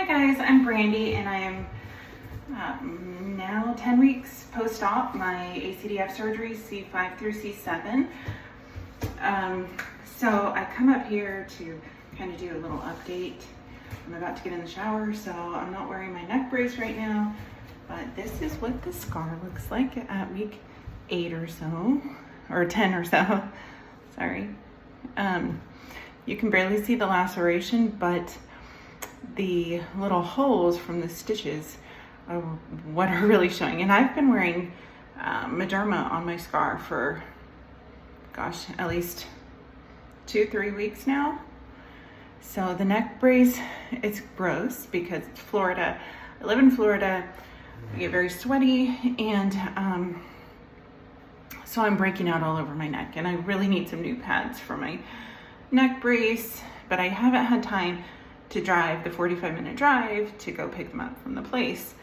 guys, I'm Brandy and I am now 10 weeks post-op my Acdf surgery, C5 through C7. So I come up here to kind of do a little update. I'm about to get in the shower, so I'm not wearing my neck brace right now, but this is what the scar looks like at week 8 or so, or 10 or so, sorry. You can barely see the laceration, but the little holes from the stitches are what are really showing. And I've been wearing Mederma on my scar for, gosh, at least 2-3 weeks now. So the neck brace, it's gross because it's Florida. I live in Florida, I get very sweaty, and so I'm breaking out all over my neck, and I really need some new pads for my neck brace, but I haven't had time to drive the 45-minute drive to go pick them up from the place.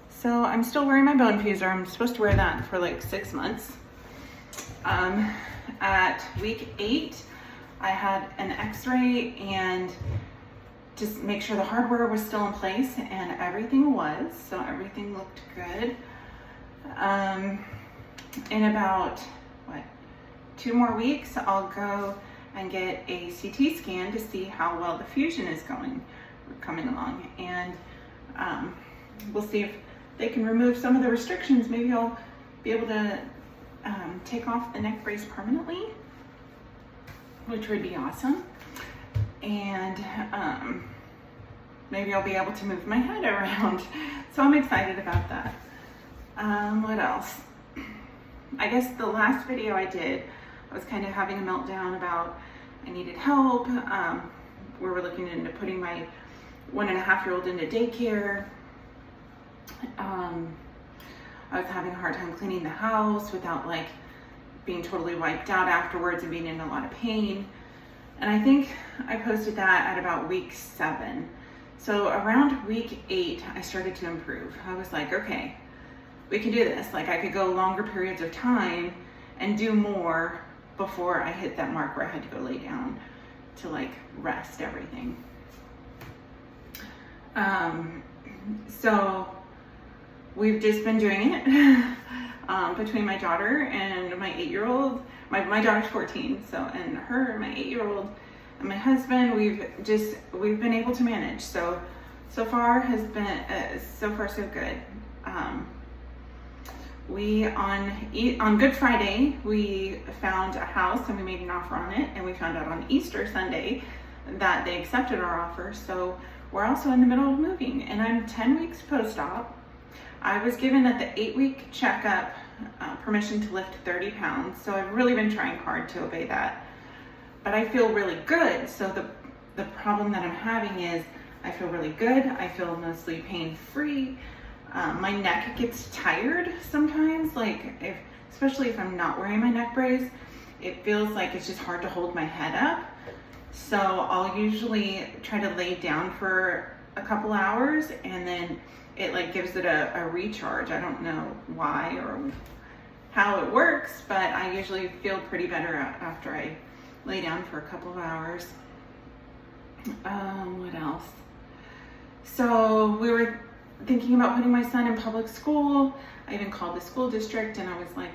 So I'm still wearing my bone fuser. I'm supposed to wear that for like 6 months. At week 8, I had an x-ray and just make sure the hardware was still in place, and everything was, so everything looked good. In about, 2 more weeks, I'll go and get a CT scan to see how well the fusion is coming along. And we'll see if they can remove some of the restrictions. Maybe I'll be able to take off the neck brace permanently, which would be awesome. And maybe I'll be able to move my head around. So I'm excited about that. What else? I guess the last video I did, I was kind of having a meltdown about I needed help. We were looking into putting my 1.5-year-old into daycare. I was having a hard time cleaning the house without like being totally wiped out afterwards and being in a lot of pain. And I think I posted that at about week 7. So around week 8, I started to improve. I was like, okay, we can do this. Like I could go longer periods of time and do more before I hit that mark where I had to go lay down to like rest everything. So we've just been doing it between my daughter and my 8-year-old. My daughter's 14, so, and her, my 8-year-old, and my husband, we've been able to manage. So far has been, so far so good. We, on Good Friday, we found a house and we made an offer on it, and we found out on Easter Sunday that they accepted our offer. So we're also in the middle of moving, and I'm 10 weeks post-op. I was given at the 8-week checkup permission to lift 30 pounds. So I've really been trying hard to obey that, but I feel really good. So the problem that I'm having is I feel really good. I feel mostly pain-free. My neck gets tired sometimes, like especially if I'm not wearing my neck brace, it feels like it's just hard to hold my head up. So I'll usually try to lay down for a couple hours, and then it like gives it a recharge. I don't know why or how it works, but I usually feel pretty better after I lay down for a couple of hours. What else? So we were thinking about putting my son in public school. I even called the school district and I was like,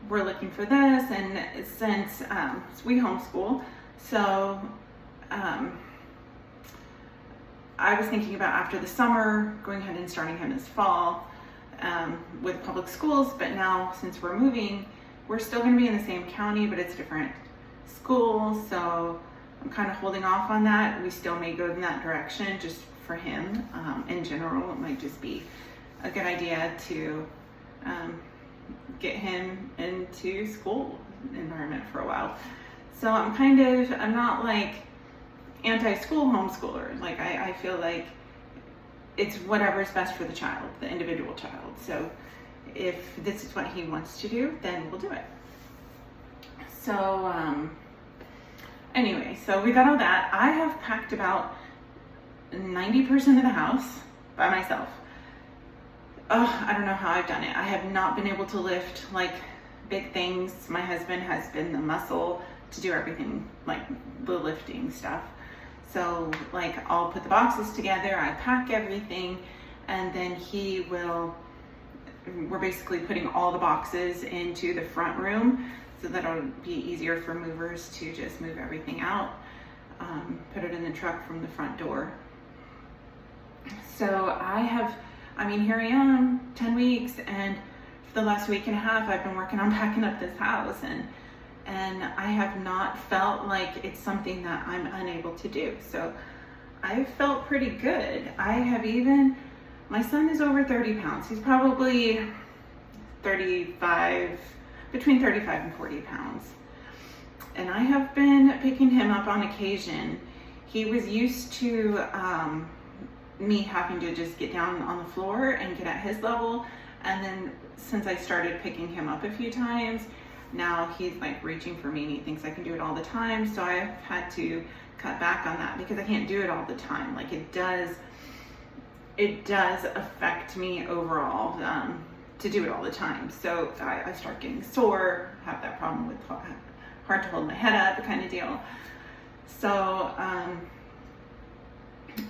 we're looking for this. And since we homeschool, so I was thinking about after the summer, going ahead and starting him this fall with public schools. But now since we're moving, we're still gonna be in the same county, but it's different schools. So I'm kind of holding off on that. We still may go in that direction just for him. In general, it might just be a good idea to get him into school environment for a while. So I'm not like anti-school homeschooler. Like I feel like it's whatever's best for the child, the individual child. So if this is what he wants to do, then we'll do it. So anyway, so we got all that. I have packed about 90% of the house by myself. Oh, I don't know how I've done it. I have not been able to lift like big things. My husband has been the muscle to do everything, like the lifting stuff. So like I'll put the boxes together, I pack everything, and then we're basically putting all the boxes into the front room so that it'll be easier for movers to just move everything out, put it in the truck from the front door. So here I am, 10 weeks, and for the last week and a half, I've been working on packing up this house, and I have not felt like it's something that I'm unable to do. So I've felt pretty good. My son is over 30 pounds. He's probably between 35 and 40 pounds. And I have been picking him up on occasion. He was used to me having to just get down on the floor and get at his level. And then since I started picking him up a few times, now he's like reaching for me and he thinks I can do it all the time. So I've had to cut back on that because I can't do it all the time. Like it does affect me overall to do it all the time. So I start getting sore, have that problem with hard to hold my head up kind of deal. So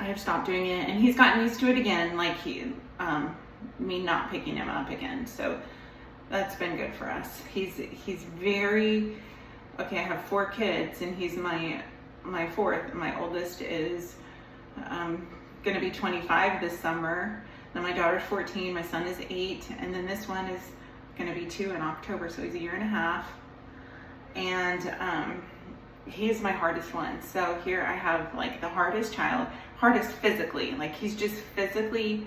I have stopped doing it, and he's gotten used to it again, like me not picking him up again. So that's been good for us. He's very, okay, I have 4 kids, and he's my fourth. My oldest is going to be 25 this summer. Then my daughter's 14, my son is 8, and then this one is going to be 2 in October, so he's a year and a half. And he's my hardest one. So here I have like the hardest physically, like he's just physically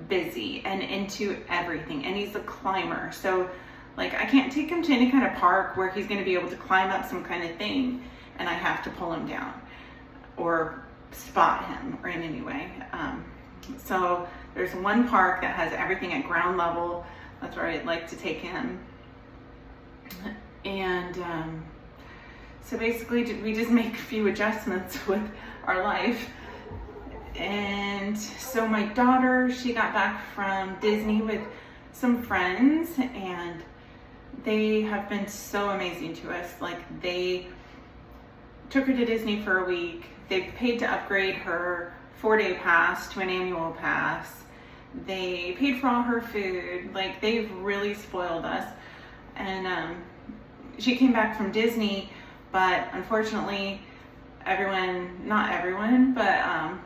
busy and into everything, and he's a climber. So like I can't take him to any kind of park where he's going to be able to climb up some kind of thing and I have to pull him down or spot him or in any way. So there's one park that has everything at ground level. That's where I'd like to take him. And so basically we just make a few adjustments with our life. And so my daughter, she got back from Disney with some friends, and they have been so amazing to us. Like they took her to Disney for a week. They paid to upgrade her 4-day pass to an annual pass. They paid for all her food. Like they've really spoiled us. And she came back from Disney, but unfortunately not everyone, but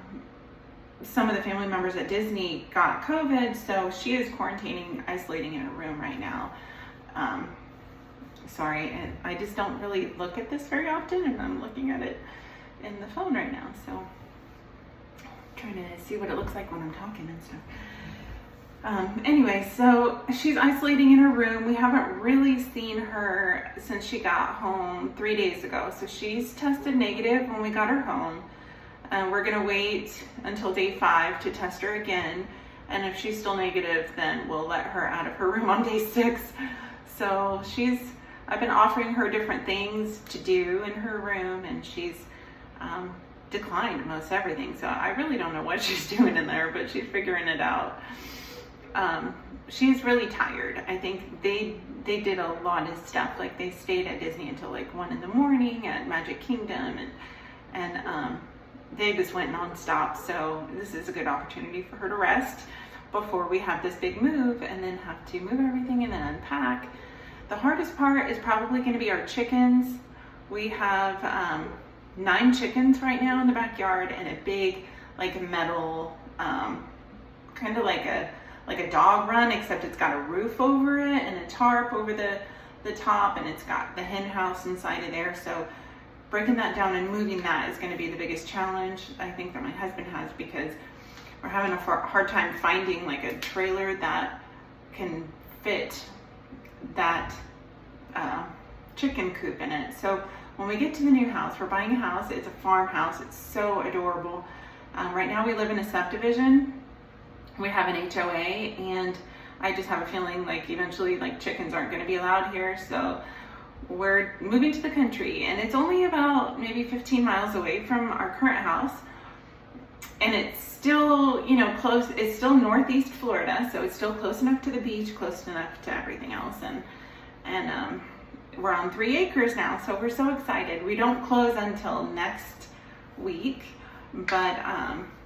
some of the family members at Disney got COVID, so she is quarantining, isolating in her room right now. Sorry, and I just don't really look at this very often, and I'm looking at it in the phone right now, so I'm trying to see what it looks like when I'm talking and stuff. Anyway, so she's isolating in her room. We haven't really seen her since she got home 3 days ago. So she's tested negative when we got her home. We're gonna wait until day 5 to test her again. And if she's still negative, then we'll let her out of her room on day 6. So I've been offering her different things to do in her room, and she's declined most everything. So I really don't know what she's doing in there, but she's figuring it out. She's really tired. I think they did a lot of stuff. Like they stayed at Disney until like 1 in the morning at Magic Kingdom, and they just went nonstop. So this is a good opportunity for her to rest before we have this big move and then have to move everything and then unpack. The hardest part is probably going to be our chickens. We have 9 chickens right now in the backyard, and a big like metal kind of like a dog run, except it's got a roof over it and a tarp over the top, and it's got the hen house inside of there. So breaking that down and moving that is going to be the biggest challenge I think that my husband has, because we're having a hard time finding like a trailer that can fit that chicken coop in it. So when we get to the new house, we're buying a house. It's a farmhouse. It's so adorable. Right now we live in a subdivision. We have an HOA, and I just have a feeling like eventually like chickens aren't going to be allowed here. So we're moving to the country, and it's only about maybe 15 miles away from our current house. And it's still, close. It's still northeast Florida, so it's still close enough to the beach, close enough to everything else. And we're on 3 acres now, so we're so excited. We don't close until next week, but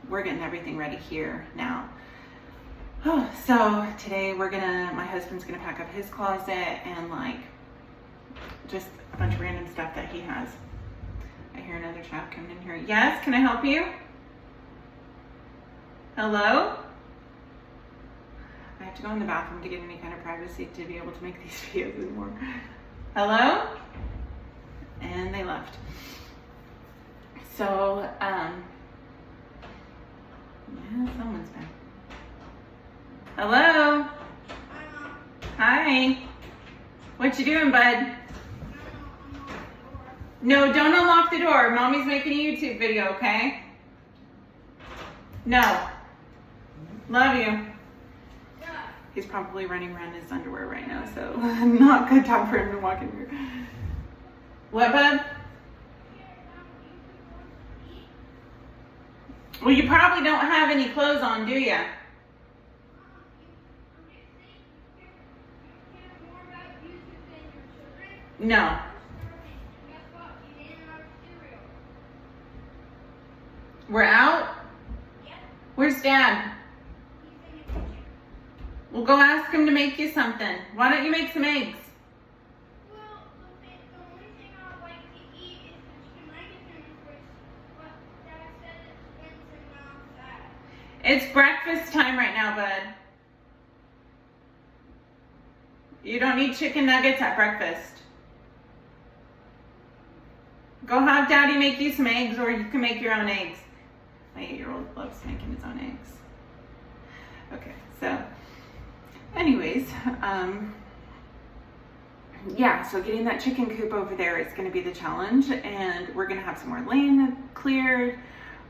we're getting everything ready here now. Oh, so today my husband's gonna pack up his closet and like just a bunch of random stuff that he has. I hear another chap coming in here. Yes, can I help you? Hello? I have to go in the bathroom to get any kind of privacy to be able to make these videos anymore. Hello? And they left. So, yeah, someone's back. Hello? Hi. What you doing, bud? No, don't unlock the door. Mommy's making a YouTube video, okay? No. Love you. He's probably running around in his underwear right now, so not good time for him to walk in here. What, bud? Well, you probably don't have any clothes on, do you? No. We're out? Where's Dad? Well, go ask him to make you something. Why don't you make some eggs? Well, the only thing I would like to eat is the chicken nuggets and the fish, but Dad said it's Wednesday and I'm sad. It's breakfast time right now, bud. You don't need chicken nuggets at breakfast. Go have Daddy make you some eggs, or you can make your own eggs. My 8-year-old loves making his own eggs. Okay, so anyways, yeah, so getting that chicken coop over there is going to be the challenge, and we're going to have some more land cleared,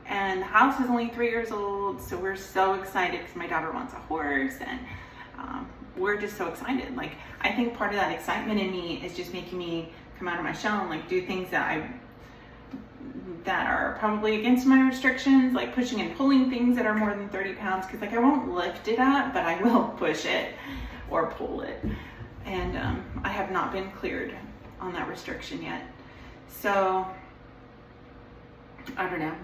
and the house is only 3 years old, so we're so excited because my daughter wants a horse, and we're just so excited. Like, I think part of that excitement in me is just making me come out of my shell and like do things that are probably against my restrictions, like pushing and pulling things that are more than 30 pounds, because like I won't lift it up, but I will push it or pull it. And I have not been cleared on that restriction yet. So I don't know.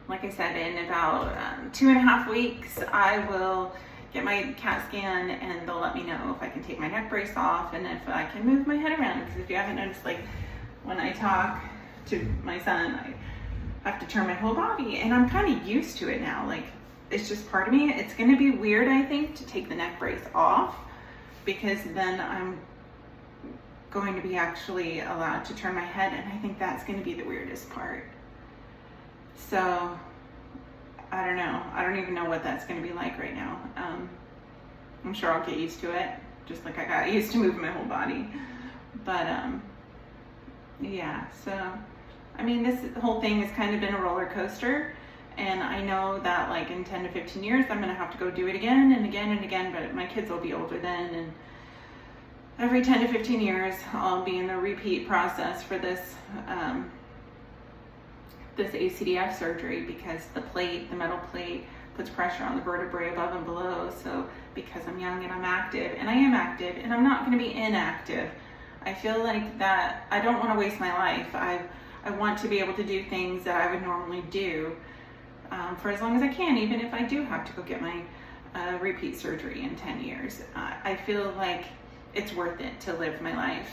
Like I said, in about 2.5 weeks, I will get my CAT scan, and they'll let me know if I can take my neck brace off and if I can move my head around. Because if you haven't noticed, like when I talk to my son, I have to turn my whole body, and I'm kind of used to it now. Like, it's just part of me. It's going to be weird, I think, to take the neck brace off, because then I'm going to be actually allowed to turn my head, and I think that's going to be the weirdest part. So I don't know. I don't even know what that's going to be like right now. I'm sure I'll get used to it, just like I got used to moving my whole body. But yeah, so I mean, this whole thing has kind of been a roller coaster, and I know that like in 10 to 15 years I'm gonna have to go do it again and again and again, but my kids will be older then, and every 10 to 15 years I'll be in the repeat process for this this Acdf surgery, because the metal plate puts pressure on the vertebrae above and below. So because I'm young and I'm active, and I am active, and I'm not going to be inactive, I feel like that I don't want to waste my life. I want to be able to do things that I would normally do for as long as I can, even if I do have to go get my repeat surgery in 10 years. I feel like it's worth it to live my life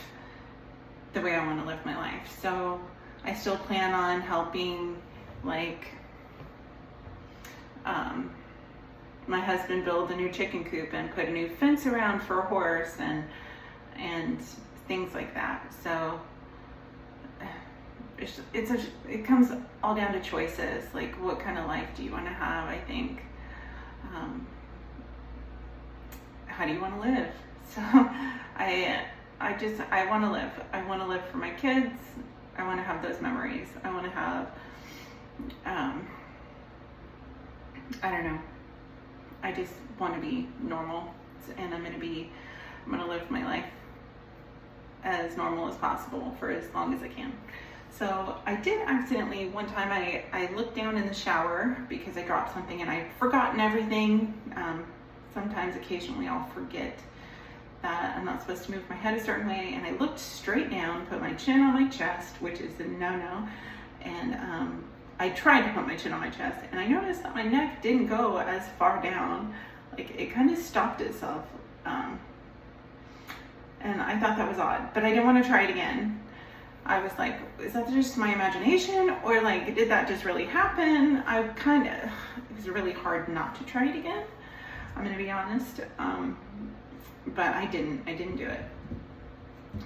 the way I want to live my life. So I still plan on helping, like, my husband build a new chicken coop and put a new fence around for a horse and things like that. So it comes all down to choices. Like, what kind of life do you want to have? I think, how do you want to live? So I want to live. I want to live for my kids. I want to have those memories. I want to have, I don't know. I just want to be normal, and I'm going to live my life as normal as possible for as long as I can. So I did accidentally, one time I looked down in the shower because I dropped something and I'd forgotten everything. Sometimes occasionally I'll forget that I'm not supposed to move my head a certain way, and I looked straight down, put my chin on my chest, which is a no-no, and I tried to put my chin on my chest, and I noticed that my neck didn't go as far down. Like, it kind of stopped itself. And I thought that was odd, but I didn't want to try it again. I was like, is that just my imagination, or like, did that just really happen? It was really hard not to try it again. I'm gonna be honest, but I didn't do it.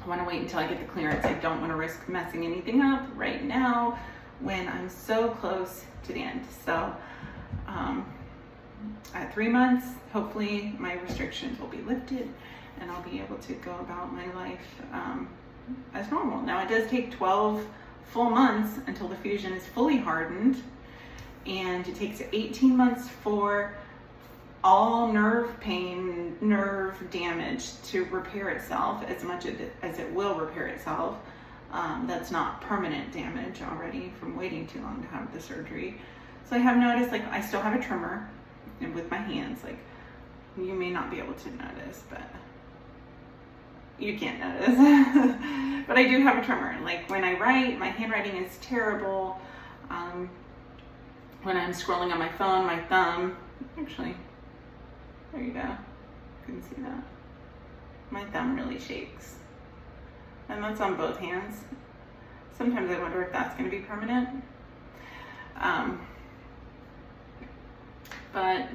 I want to wait until I get the clearance. I don't want to risk messing anything up right now when I'm so close to the end. So at 3 months, hopefully my restrictions will be lifted and I'll be able to go about my life as normal. Now, it does take 12 full months until the fusion is fully hardened, and it takes 18 months for all nerve pain, nerve damage to repair itself as much as it will repair itself. That's not permanent damage already from waiting too long to have the surgery. So I have noticed, like, I still have a tremor with my hands. Like, you may not be able to notice, but you can't notice. But I do have a tremor. Like, when I write, my handwriting is terrible. When I'm scrolling on my phone, my thumb, actually, there you go, you can see that. My thumb really shakes. And that's on both hands. Sometimes I wonder if that's going to be permanent. But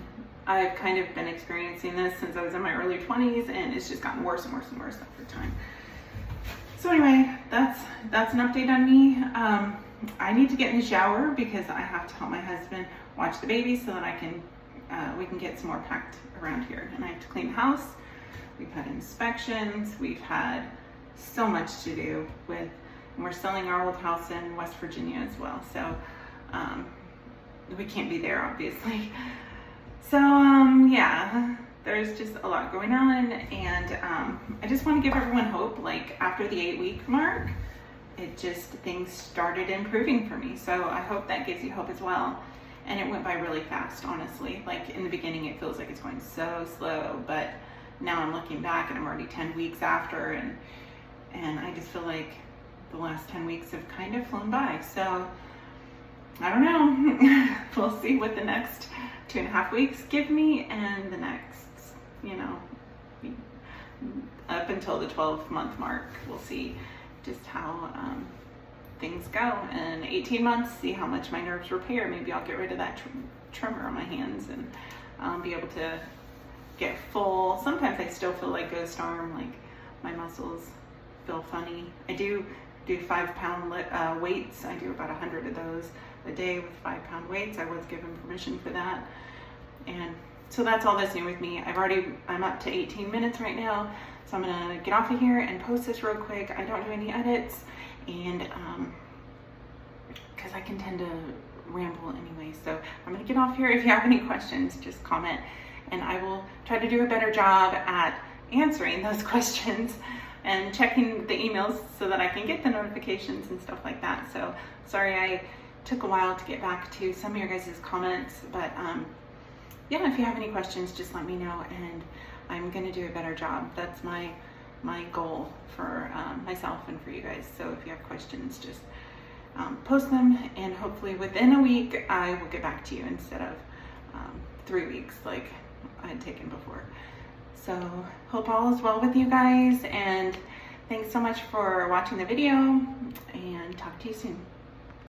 I've kind of been experiencing this since I was in my early 20s, and it's just gotten worse and worse and worse over time. So anyway, that's an update on me. I need to get in the shower because I have to help my husband watch the baby so that we can get some more packed around here. And I have to clean the house. We've had inspections. We've had so much to do and we're selling our old house in West Virginia as well. So we can't be there, obviously. So yeah, there's just a lot going on, and I just want to give everyone hope. Like, after the 8-week mark, things started improving for me. So I hope that gives you hope as well. And it went by really fast, honestly. Like, in the beginning, it feels like it's going so slow, but now I'm looking back and I'm already 10 weeks after, and I just feel like the last 10 weeks have kind of flown by. So I don't know. We'll see what the next 2.5 weeks give me, and the next, up until the 12-month mark, we'll see just how things go. In 18 months, see how much my nerves repair. Maybe I'll get rid of that tremor on my hands and be able to get full. Sometimes I still feel like ghost arm, like my muscles feel funny. I do 5-pound weights. I do about 100 of those a day with 5-pound weights. I was given permission for that. And so that's all that's new with me. I'm up to 18 minutes right now. So I'm gonna get off of here and post this real quick. I don't do any edits, and because I can tend to ramble anyway. So I'm gonna get off here. If you have any questions, just comment, and I will try to do a better job at answering those questions and checking the emails so that I can get the notifications and stuff like that. So sorry I took a while to get back to some of your guys' comments, but yeah, if you have any questions, just let me know, and I'm gonna do a better job. That's my goal for myself and for you guys. So if you have questions, just post them, and hopefully within a week I will get back to you instead of 3 weeks like I had taken before. So hope all is well with you guys, and thanks so much for watching the video, and talk to you soon.